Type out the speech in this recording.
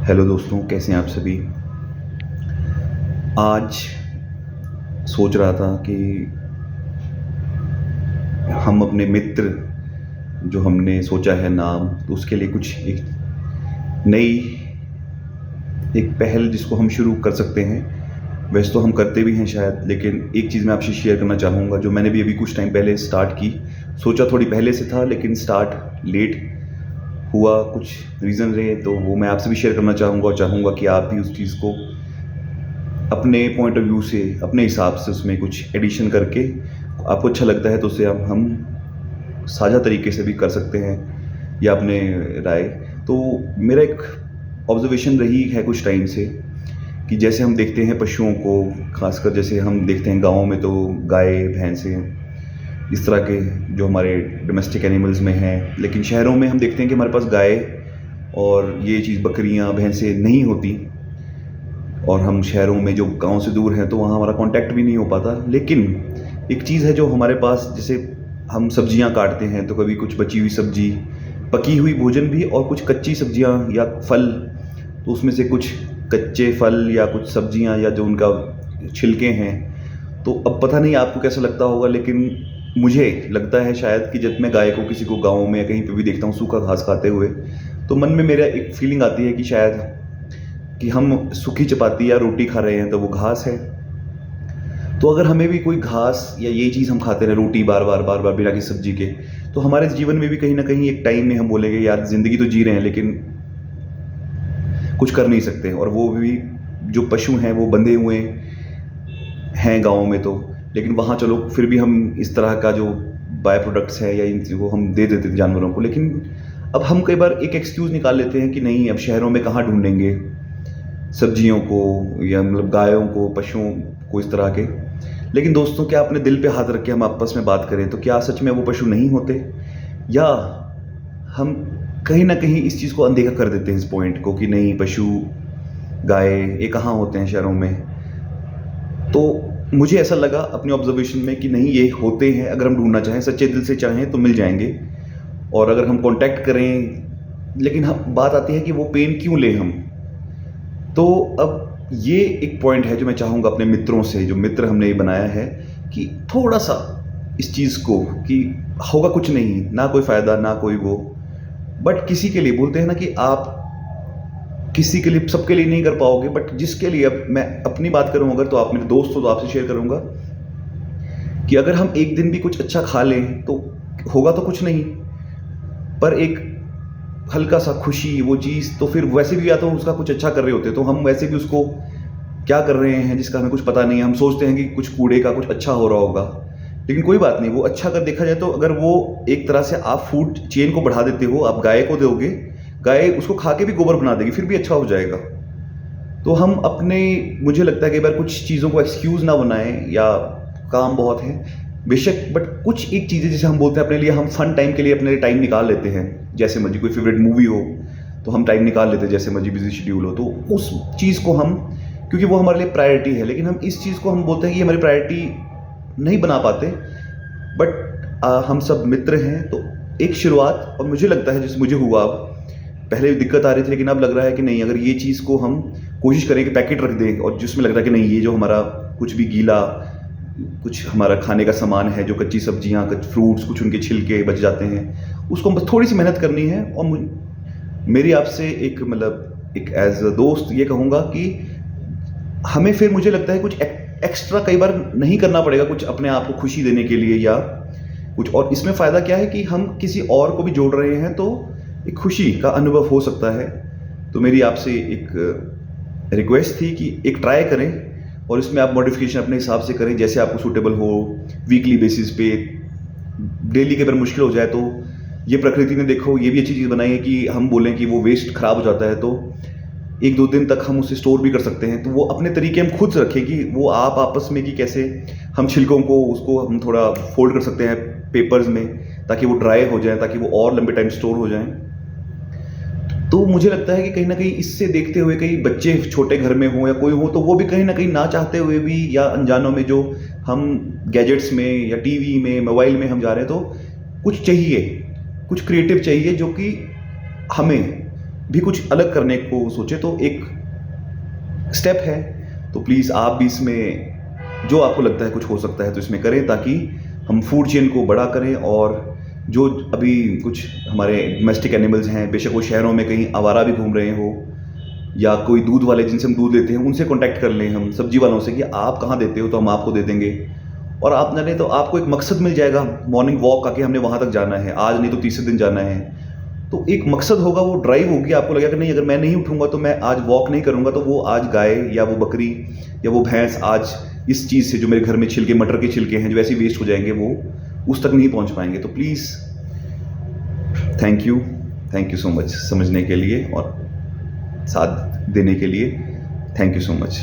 Hello दोस्तों, कैसे हैं आप सभी। आज सोच रहा था कि हम अपने मित्र जो हमने सोचा है नाम, तो उसके लिए कुछ एक नई एक पहल जिसको हम शुरू कर सकते हैं। वैसे तो हम करते भी हैं शायद, लेकिन एक चीज़ मैं आपसे शेयर करना चाहूँगा जो मैंने भी अभी कुछ टाइम पहले स्टार्ट की। सोचा थोड़ी पहले से था, लेकिन स्टार्ट लेट हुआ, कुछ रीज़न रहे, तो वो मैं आपसे भी शेयर करना चाहूँगा और चाहूँगा कि आप भी उस चीज़ को अपने पॉइंट ऑफ व्यू से, अपने हिसाब से उसमें कुछ एडिशन करके आपको अच्छा लगता है तो उसे हम साझा तरीके से भी कर सकते हैं, या अपने राय। तो मेरा एक ऑब्जर्वेशन रही है कुछ टाइम से कि जैसे हम देखते हैं पशुओं को, खासकर जैसे हम देखते हैं गाँव में तो गाय भैंसें इस तरह के जो हमारे डोमेस्टिक एनिमल्स में हैं, लेकिन शहरों में हम देखते हैं कि हमारे पास गाय और ये चीज़ बकरियां भैंसें नहीं होती, और हम शहरों में जो गांव से दूर हैं तो वहाँ हमारा कांटेक्ट भी नहीं हो पाता। लेकिन एक चीज़ है जो हमारे पास, जैसे हम सब्जियां काटते हैं तो कभी कुछ बची हुई सब्जी, पकी हुई भोजन भी, और कुछ कच्ची सब्जियां या फल, तो उसमें से कुछ कच्चे फल या कुछ सब्जियां या जो उनका छिलके हैं। तो अब पता नहीं आपको कैसा लगता होगा, लेकिन मुझे लगता है शायद कि जब मैं गाय को, किसी को गाँव में या कहीं पे भी देखता हूँ सूखा घास खाते हुए, तो मन में मेरा एक फीलिंग आती है कि शायद कि हम सूखी चपाती या रोटी खा रहे हैं तो वो घास है। तो अगर हमें भी कोई घास या ये चीज़ हम खाते रहे, रोटी बार बार बार बार बिना किसी सब्जी के, तो हमारे जीवन में भी कहीं ना कहीं एक टाइम में हम बोलेंगे यार ज़िंदगी तो जी रहे हैं लेकिन कुछ कर नहीं सकते। और वो भी जो पशु हैं वो बंधे हुए हैं गाँव में, तो लेकिन वहाँ चलो फिर भी हम इस तरह का जो बाय प्रोडक्ट्स है या इन वो हम दे देते थे जानवरों को। लेकिन अब हम कई बार एक एक्सक्यूज़ निकाल लेते हैं कि नहीं, अब शहरों में कहाँ ढूंढेंगे सब्जियों को, या मतलब गायों को, पशुओं को, इस तरह के। लेकिन दोस्तों, क्या अपने दिल पे हाथ रख के हम आपस में बात करें तो क्या सच में वो पशु नहीं होते, या हम कहीं ना कहीं इस चीज़ को अनदेखा कर देते हैं, इस पॉइंट को कि नहीं, पशु गाय ये कहाँ होते हैं शहरों में। तो मुझे ऐसा लगा अपने ऑब्जर्वेशन में कि नहीं, ये होते हैं। अगर हम ढूंढना चाहें, सच्चे दिल से चाहें तो मिल जाएंगे, और अगर हम कांटेक्ट करें। लेकिन हम बात आती है कि वो पेन क्यों लें हम। तो अब ये एक पॉइंट है जो मैं चाहूँगा अपने मित्रों से, जो मित्र हमने ये बनाया है, कि थोड़ा सा इस चीज़ को, कि होगा कुछ नहीं, ना कोई फ़ायदा ना कोई वो, बट किसी के लिए बोलते हैं ना कि आप किसी के लिए, सबके लिए नहीं कर पाओगे, बट जिसके लिए, अब मैं अपनी बात करूँ अगर, तो आप मेरे दोस्त हो तो आपसे शेयर करूँगा कि अगर हम एक दिन भी कुछ अच्छा खा लें तो होगा तो कुछ नहीं, पर एक हल्का सा खुशी, वो चीज़, तो फिर वैसे भी या तो उसका कुछ अच्छा कर रहे होते तो हम वैसे भी उसको क्या कर रहे हैं जिसका हमें कुछ पता नहीं है। हम सोचते हैं कि कुछ कूड़े का कुछ अच्छा हो रहा होगा, लेकिन कोई बात नहीं, वो अच्छा अगर देखा जाए तो अगर वो एक तरह से आप फूड चेन को बढ़ा देते हो, आप गाय को दोगे, गाय उसको खा के भी गोबर बना देगी, फिर भी अच्छा हो जाएगा। तो हम अपने, मुझे लगता है कई बार कुछ चीज़ों को एक्सक्यूज़ ना बनाएं, या काम बहुत है बेशक, बट कुछ एक चीज़ें जैसे हम बोलते हैं अपने लिए, हम फन टाइम के लिए अपने लिए टाइम निकाल लेते हैं। जैसे मर्जी कोई फेवरेट मूवी हो तो हम टाइम निकाल लेते हैं, जैसे मर्जी बिजी शेड्यूल हो, तो उस चीज़ को हम, क्योंकि वो हमारे लिए प्रायोरिटी है, लेकिन हम इस चीज़ को हम बोलते हैं कि हमारी प्रायोरिटी नहीं बना पाते। बट हम सब मित्र हैं तो एक शुरुआत, और मुझे लगता है जैसे मुझे हुआ, अब पहले दिक्कत आ रही थी लेकिन अब लग रहा है कि नहीं, अगर ये चीज़ को हम कोशिश करें कि पैकेट रख दें, और जिसमें लग रहा है कि नहीं, ये जो हमारा कुछ भी गीला, कुछ हमारा खाने का सामान है, जो कच्ची सब्जियां, कुछ फ्रूट्स, कुछ उनके छिलके बच जाते हैं, उसको बस थोड़ी सी मेहनत करनी है। और मेरी आपसे एक, मतलब एक एज अ दोस्त ये कहूँगा कि हमें फिर, मुझे लगता है कुछ एक्स्ट्रा कई बार नहीं करना पड़ेगा कुछ अपने आप को खुशी देने के लिए या कुछ। और इसमें फ़ायदा क्या है कि हम किसी और को भी जोड़ रहे हैं, तो एक खुशी का अनुभव हो सकता है। तो मेरी आपसे एक रिक्वेस्ट थी कि एक ट्राई करें, और इसमें आप मॉडिफिकेशन अपने हिसाब से करें जैसे आपको सूटेबल हो, वीकली बेसिस पे। डेली के अगर मुश्किल हो जाए तो ये प्रकृति ने, देखो, ये भी अच्छी चीज़ बनाई है कि हम बोलें कि वो वेस्ट खराब हो जाता है तो 1-2 दिन तक हम उसे स्टोर भी कर सकते हैं। तो वो अपने तरीके हम खुद रखें कि वो आप आपस में, कि कैसे हम छिलकों को, उसको हम थोड़ा फोल्ड कर सकते हैं पेपर्स में, ताकि वो ड्राई हो जाए, ताकि वो और लंबे टाइम स्टोर हो जाएं। तो मुझे लगता है कि कहीं ना कहीं इससे देखते हुए, कई बच्चे छोटे घर में हों या कोई हो, तो वो भी कहीं ना कहीं ना चाहते हुए भी या अनजानों में, जो हम गैजेट्स में या टीवी में, मोबाइल में हम जा रहे हैं, तो कुछ चाहिए, कुछ क्रिएटिव चाहिए जो कि हमें, भी कुछ अलग करने को सोचे तो एक स्टेप है। तो प्लीज़ आप भी इसमें जो आपको लगता है कुछ हो सकता है तो इसमें करें, ताकि हम फूड चेन को बड़ा करें। और जो अभी कुछ हमारे डोमेस्टिक एनिमल्स हैं, बेशक वो शहरों में कहीं आवारा भी घूम रहे हो, या कोई दूध वाले जिनसे हम दूध लेते हैं उनसे कांटेक्ट कर लें हम, सब्जी वालों से, कि आप कहाँ देते हो तो हम आपको दे देंगे। और आप जाने तो आपको एक मकसद मिल जाएगा, मॉर्निंग वॉक आके हमने वहाँ तक जाना है, आज नहीं तो तीसरे दिन जाना है, तो एक मकसद होगा, वो ड्राइव होगी। आपको लगेगा कि नहीं, अगर मैं नहीं उठूंगा तो मैं आज वॉक नहीं करूंगा, तो वो आज गाय या वो बकरी या वो भैंस आज इस चीज़ से, जो मेरे घर में छिलके, मटर के छिलके हैं जो वैसे वेस्ट हो जाएंगे, वो उस तक नहीं पहुंच पाएंगे। तो please thank you so much समझने के लिए और साथ देने के लिए। Thank you so much.